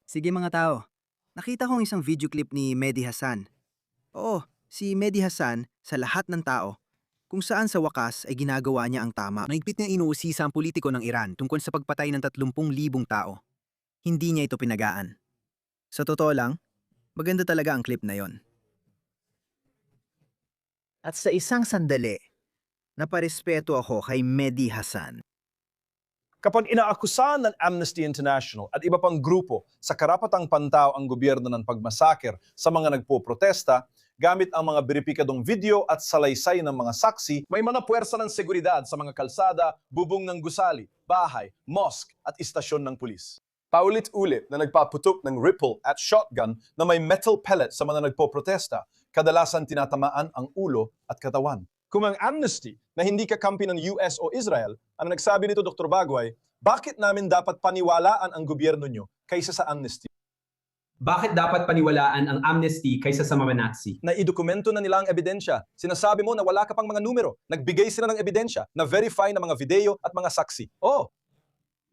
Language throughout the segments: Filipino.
Sige mga tao, nakita kong isang video clip ni Mehdi Hasan. Oo, si Mehdi Hasan sa lahat ng tao, kung saan sa wakas ay ginagawa niya ang tama. Mahigpit niya inuusisa ang politiko ng Iran tungkol sa pagpatay ng 30,000 tao. Hindi niya ito pinagaan. Sa totoo lang, maganda talaga ang clip na yon. At sa isang sandali, naparespeto ako kay Mehdi Hasan. Kapag inaakusahan ng Amnesty International at iba pang grupo sa karapatang pantao ang gobyerno ng pagmasaker sa mga nagpo-protesta, gamit ang mga beripikadong video at salaysay ng mga saksi, may mga puwersa ng seguridad sa mga kalsada, bubong ng gusali, bahay, mosque at istasyon ng pulis. Paulit-ulit na nagpaputok ng rifle at shotgun na may metal pellet sa mga nagpo-protesta, kadalasan tinatamaan ang ulo at katawan. Kung ang Amnesty na hindi kakampi ng US o Israel, ang nagsabi nito Dr. Bagway, bakit namin dapat paniwalaan ang gobyerno nyo kaysa sa Amnesty? Bakit dapat paniwalaan ang Amnesty kaysa sa mga Nazi? Na idokumento na nila ang ebidensya. Sinasabi mo na wala ka pang mga numero. Nagbigay sila ng ebidensya, na verify ng mga video at mga saksi. Oh,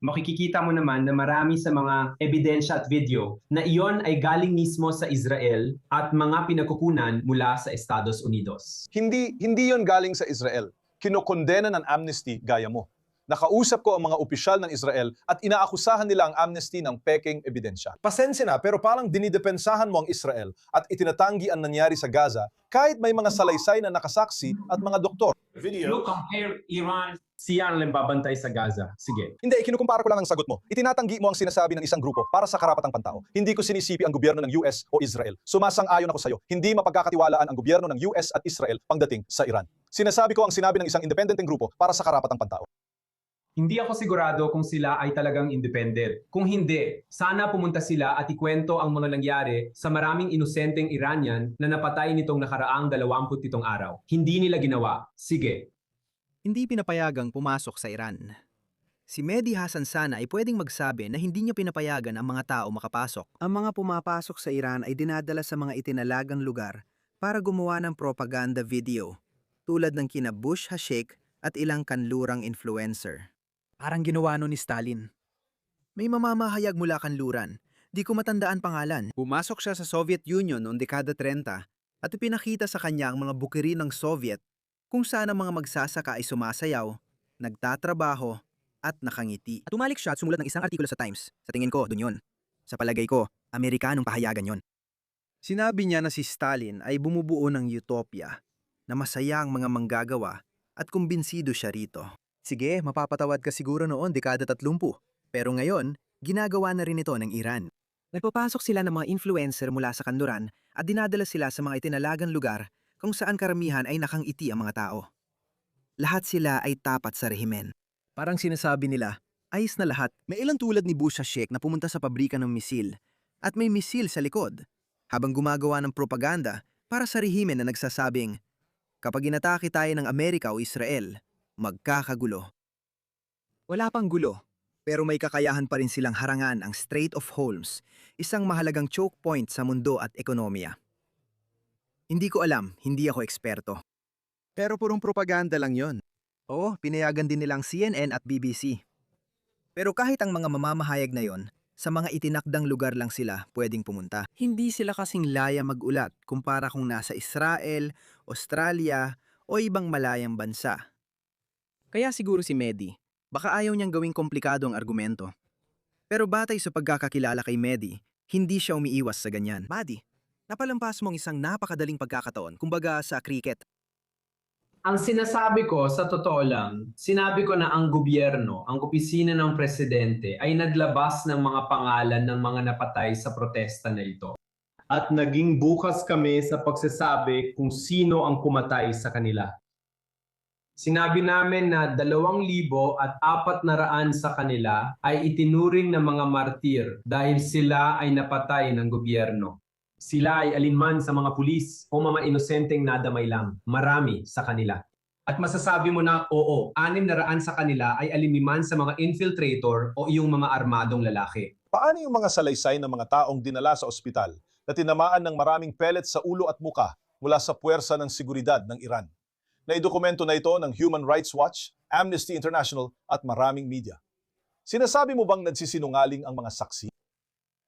Makikikita mo naman na marami sa mga ebidensya at video na iyon ay galing mismo sa Israel at mga pinagkukunan mula sa Estados Unidos. hindi yon galing sa Israel. Kinokondena ng Amnesty gaya mo. Nakausap ko ang mga opisyal ng Israel at inaakusahan nila ang Amnesty ng peking ebidensya. Pasensya na, pero parang dinidepensahan mo ang Israel at itinatanggi ang nangyari sa Gaza kahit may mga salaysay na nakasaksi at mga doktor. You compare Iran, siya ang babantay sa Gaza. Sige. Hindi, ikinukumpara ko lang ang sagot mo. Itinatanggi mo ang sinasabi ng isang grupo para sa karapatang pantao. Hindi ko sinisipi ang gobyerno ng US o Israel. Sumasang-ayon ako sa iyo. Hindi mapagkakatiwalaan ang gobyerno ng US at Israel pagdating sa Iran. Sinasabi ko ang sinabi ng isang independenteng grupo para sa karapatang pantao. Hindi ako sigurado kung sila ay talagang independent. Kung hindi, sana pumunta sila at ikwento ang mga nangyari sa maraming inosenteng Iranian na napatay nitong nakaraang 27 araw. Hindi nila ginawa. Sige. Hindi pinapayagang pumasok sa Iran. Si Mehdi Hasan sana ay pwedeng magsabi na hindi niya pinapayagan ang mga tao makapasok. Ang mga pumapasok sa Iran ay dinadala sa mga itinalagang lugar para gumawa ng propaganda video, tulad ng kina Bush Hashik at ilang kanlurang influencer. Parang ginawa nun ni Stalin. May mamamahayag mula kanluran. Di ko matandaan pangalan. Pumasok siya sa Soviet Union noong dekada 30 at ipinakita sa kanya ang mga bukirin ng Soviet kung saan ang mga magsasaka ay sumasayaw, nagtatrabaho, at nakangiti. At tumalik siya at sumulat ng isang artikulo sa Times. Sa tingin ko, dun yun. Sa palagay ko, Amerikanong pahayagan yon. Sinabi niya na si Stalin ay bumubuo ng utopia na masaya ang mga manggagawa at kumbinsido siya rito. Sige, mapapatawad ka siguro noon dekada 30. Pero ngayon, ginagawa na rin ito ng Iran. Nagpapasok sila ng mga influencer mula sa kanluran at dinadala sila sa mga itinalagang lugar kung saan karamihan ay nakangiti ang mga tao. Lahat sila ay tapat sa rehimen. Parang sinasabi nila, ayos na lahat. May ilang tulad ni Bush Hashik na pumunta sa pabrika ng misil at may misil sa likod habang gumagawa ng propaganda para sa rehimen na nagsasabing, kapag inatake tayo ng Amerika o Israel, magkakagulo. Wala pang gulo, pero may kakayahan pa rin silang harangan ang Strait of Hormuz, isang mahalagang choke point sa mundo at ekonomiya. Hindi ko alam, hindi ako eksperto. Pero purong propaganda lang yon. Oo, pinayagan din nilang CNN at BBC. Pero kahit ang mga mamamahayag na yon, sa mga itinakdang lugar lang sila pwedeng pumunta. Hindi sila kasing laya mag-ulat kumpara kung nasa Israel, Australia o ibang malayang bansa. Kaya siguro si Mehdi, baka ayaw niyang gawing komplikado ang argumento. Pero batay sa pagkakakilala kay Mehdi, hindi siya umiiwas sa ganyan. Mehdi, napalampas mong isang napakadaling pagkakataon, kumbaga sa cricket. Ang sinasabi ko, sa totoo lang, sinabi ko na ang gobyerno, ang opisina ng presidente ay naglabas ng mga pangalan ng mga napatay sa protesta na ito. At naging bukas kami sa pagsasabi kung sino ang pumatay sa kanila. Sinabi namin na 2,400 sa kanila ay itinuring na mga martir dahil sila ay napatay ng gobyerno. Sila ay alinman sa mga pulis o mga inosenteng nadamay lang. Marami sa kanila. At masasabi mo na oo, 600 sa kanila ay alimiman sa mga infiltrator o iyong mga armadong lalaki. Paano yung mga salaysay ng mga taong dinala sa ospital na tinamaan ng maraming pellets sa ulo at muka mula sa puwersa ng seguridad ng Iran? Naidokumento na ito ng Human Rights Watch, Amnesty International at maraming media. Sinasabi mo bang nagsisinungaling ang mga saksi?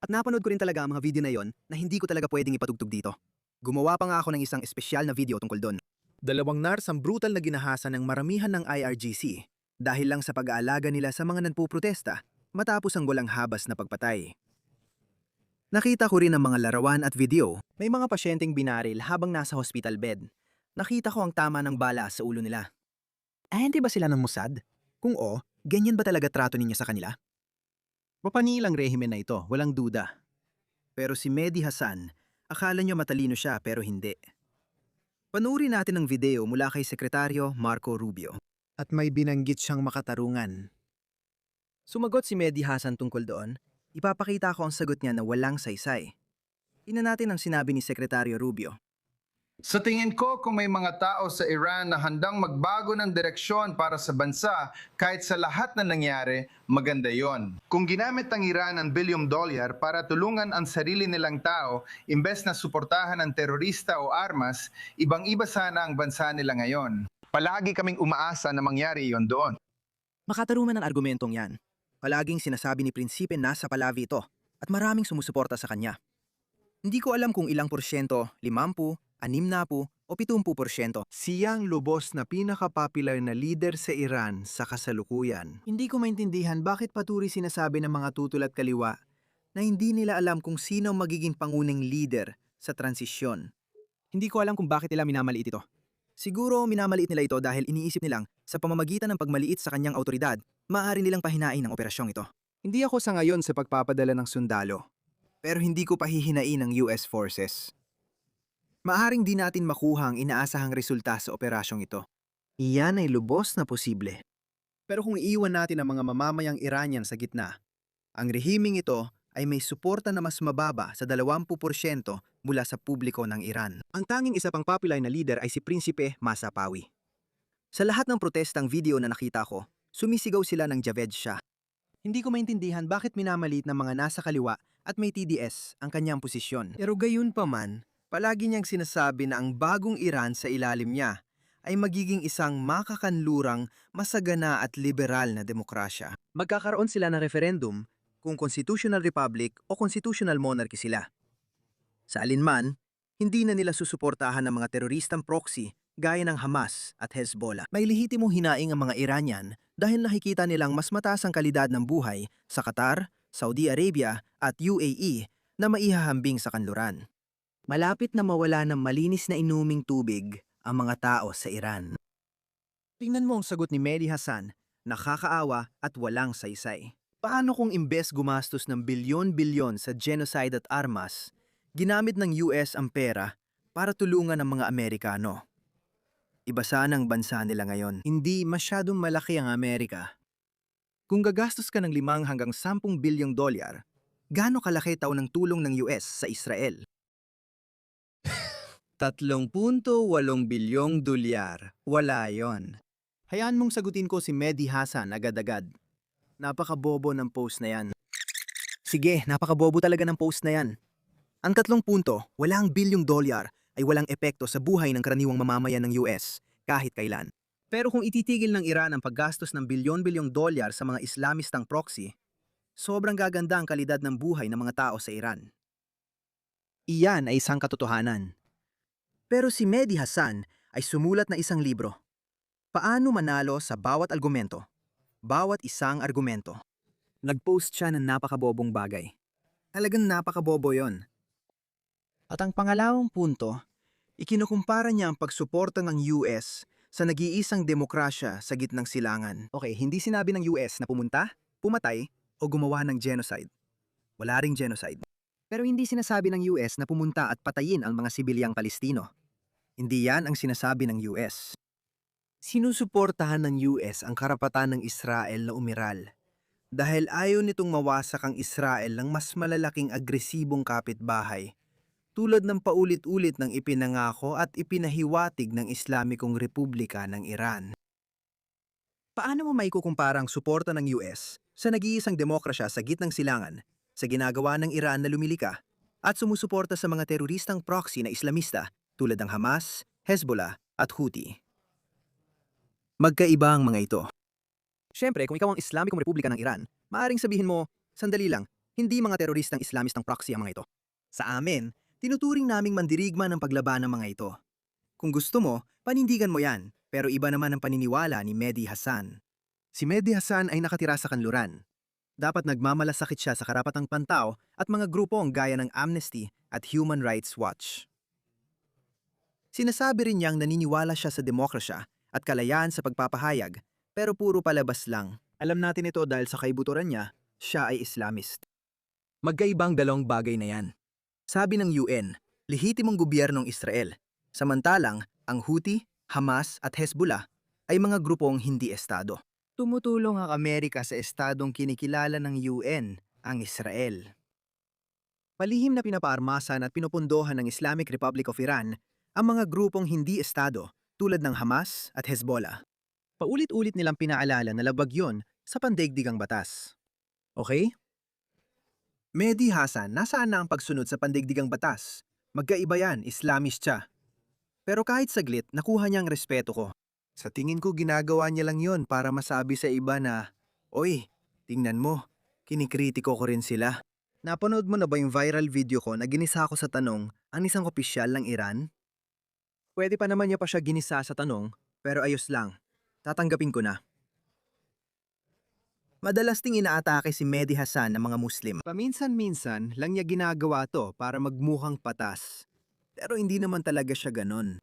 At napanood ko rin talaga ang mga video na yon na hindi ko talaga pwedeng ipatugtog dito. Gumawa pa nga ako ng isang espesyal na video tungkol doon. Dalawang NARS ang brutal na ginahasa ng maramihan ng IRGC dahil lang sa pag-aalaga nila sa mga nagpuprotesta matapos ang walang habas na pagpatay. Nakita ko rin ang mga larawan at video. May mga pasyenteng binaril habang nasa hospital bed. Nakita ko ang tama ng bala sa ulo nila. Hindi ba sila ng Mossad? Kung oo, ganyan ba talaga trato ninyo sa kanila? Mapanilang rehimen na ito, walang duda. Pero si Mehdi Hasan, akala nyo matalino siya pero hindi. Panuuri natin ang video mula kay Sekretaryo Marco Rubio. At may binanggit siyang makatarungan. Sumagot si Mehdi Hasan tungkol doon. Ipapakita ko ang sagot niya na walang saysay. Tingnan natin ang sinabi ni Sekretaryo Rubio. Sa tingin ko, kung may mga tao sa Iran na handang magbago ng direksyon para sa bansa, kahit sa lahat na nangyari, maganda yon. Kung ginamit ang Iran ang $1 para tulungan ang sarili nilang tao, imbes na suportahan ang terorista o armas, ibang-iba sana ang bansa nila ngayon. Palagi kaming umaasa na mangyari yon doon. Makatarungan ang argumentong yan. Palaging sinasabi ni Prinsipe nasa Pahlavi ito at maraming sumusuporta sa kanya. Hindi ko alam kung ilang porsyento, 50, 60 o 70%. Siyang lubos na pinaka-popular na leader sa Iran sa kasalukuyan. Hindi ko maintindihan bakit patuloy sinasabi ng mga tutol at kaliwa na hindi nila alam kung sino ang magiging pangunang leader sa transisyon. Hindi ko alam kung bakit nila minamaliit ito. Siguro minamaliit nila ito dahil iniisip nilang sa pamamagitan ng pagmaliit sa kanyang autoridad, maaari nilang pahinain ang operasyong ito. Hindi ako sa ngayon sa pagpapadala ng sundalo, pero hindi ko pahihinain ang US forces. Maaring di natin makuha ang inaasahang resulta sa operasyong ito. Iyan ay lubos na posible. Pero kung iiwan natin ang mga mamamayang Iranian sa gitna, ang rehimeng ito ay may suporta na mas mababa sa 20% mula sa publiko ng Iran. Ang tanging isa pang popular na leader ay si Prinsipe Masapawi. Sa lahat ng protestang video na nakita ko, sumisigaw sila ng Javed Shah. Hindi ko maintindihan bakit minamaliit ng mga nasa kaliwa at may TDS ang kanyang posisyon. Pero gayon pa man, palagi niyang sinasabi na ang bagong Iran sa ilalim niya ay magiging isang makakanlurang, masagana at liberal na demokrasya. Magkakaroon sila ng referendum kung constitutional republic o constitutional monarchy sila. Sa alinman, hindi na nila susuportahan ng mga teroristang proxy gaya ng Hamas at Hezbollah. May lehitimong hinaing ang mga Iranian dahil nakikita nilang mas mataas ang kalidad ng buhay sa Qatar, Saudi Arabia at UAE na maihahambing sa kanluran. Malapit na mawala ng malinis na inuming tubig ang mga tao sa Iran. Tingnan mo ang sagot ni Mehdi Hasan, nakakaawa at walang saysay. Paano kung imbes gumastos ng bilyon-bilyon sa genocide at armas, ginamit ng US ang pera para tulungan ang mga Amerikano? Iba sana ang bansa nila ngayon. Hindi masyadong malaki ang Amerika. Kung gagastos ka ng 5 hanggang 10 bilyong dolyar, gaano kalaki taon ng tulong ng US sa Israel? 3.8 bilyong dolyar. Wala yon. Hayaan mong sagutin ko si Mehdi Hasan agad-agad. Napakabobo ng post na yan. Sige, napakabobo talaga ng post na yan. Ang 3 punto, walang bilyong dolyar ay walang epekto sa buhay ng karaniwang mamamayan ng US kahit kailan. Pero kung ititigil ng Iran ang paggastos ng bilyon-bilyong dolyar sa mga Islamistang proxy, sobrang gaganda ang kalidad ng buhay ng mga tao sa Iran. Iyan ay isang katotohanan. Pero si Mehdi Hasan ay sumulat na isang libro. Paano manalo sa bawat argumento? Bawat isang argumento. Nag-post siya ng napakabobong bagay. Talagang napakabobo yon. At ang pangalawang punto, ikinukumpara niya ang pagsuporta ng US sa nag-iisang demokrasya sa gitnang silangan. Okay, hindi sinabi ng US na pumunta, pumatay, o gumawa ng genocide. Wala ring genocide. Pero hindi sinasabi ng US na pumunta at patayin ang mga sibilyang Palestino. Hindi yan ang sinasabi ng US. Sinusuportahan ng US ang karapatan ng Israel na umiral dahil ayaw nitong mawasak ang Israel ng mas malalaking agresibong kapitbahay tulad ng paulit-ulit ng ipinangako at ipinahiwatig ng Islamikong Republika ng Iran. Paano mo maikukumpara ang suporta ng US sa nag-iisang demokrasya sa gitnang silangan sa ginagawa ng Iran na lumilika at sumusuporta sa mga teroristang proxy na Islamista tulad ng Hamas, Hezbollah at Houthi? Magkaiba ang mga ito. Siyempre, kung ikaw ang Islamikong Republika ng Iran, maaaring sabihin mo, sandali lang, Hindi mga teroristang Islamistang proxy ang mga ito. Sa amin, tinuturing naming mandirigma ng paglaban ng mga ito. Kung gusto mo, panindigan mo yan, pero iba naman ang paniniwala ni Mehdi Hasan. Si Mehdi Hasan ay nakatira sa kanluran. Dapat nagmamalasakit siya sa karapatang pantao at mga grupong gaya ng Amnesty at Human Rights Watch. Sinasabi rin niyang naniniwala siya sa demokrasya at kalayaan sa pagpapahayag, pero puro palabas lang. Alam natin ito dahil sa kaibuturan niya, siya ay Islamist. Magkaibang dalawang bagay na yan. Sabi ng UN, lehitimong gobyernong Israel. Samantalang, ang Houthi, Hamas at Hezbollah ay mga grupong hindi estado. Tumutulong ang Amerika sa estadong kinikilala ng UN, ang Israel. Palihim na pinapaarmasan at pinupundohan ng Islamic Republic of Iran ang mga grupong hindi estado tulad ng Hamas at Hezbollah. Paulit-ulit nilang pinaalala na labag yon sa pandaigdigang batas. Okay? Mehdi Hasan, nasaan na ang pagsunod sa pandaigdigang batas? Magkaiba yan, Islamist siya. Pero kahit saglit, nakuha niya ang respeto ko. Sa tingin ko ginagawa niya lang yon para masabi sa iba na, "Oy, tingnan mo, kinikritiko ko rin sila." Napanood mo na ba yung viral video ko na ginisa ko sa tanong ang isang opisyal ng Iran? Pwede pa naman niya pa siya ginisa sa tanong, pero ayos lang. Tatanggapin ko na. Madalas ting inaatake si Mehdi Hasan ng mga Muslim. Paminsan-minsan lang niya ginagawa to para magmukhang patas. Pero hindi naman talaga siya ganon.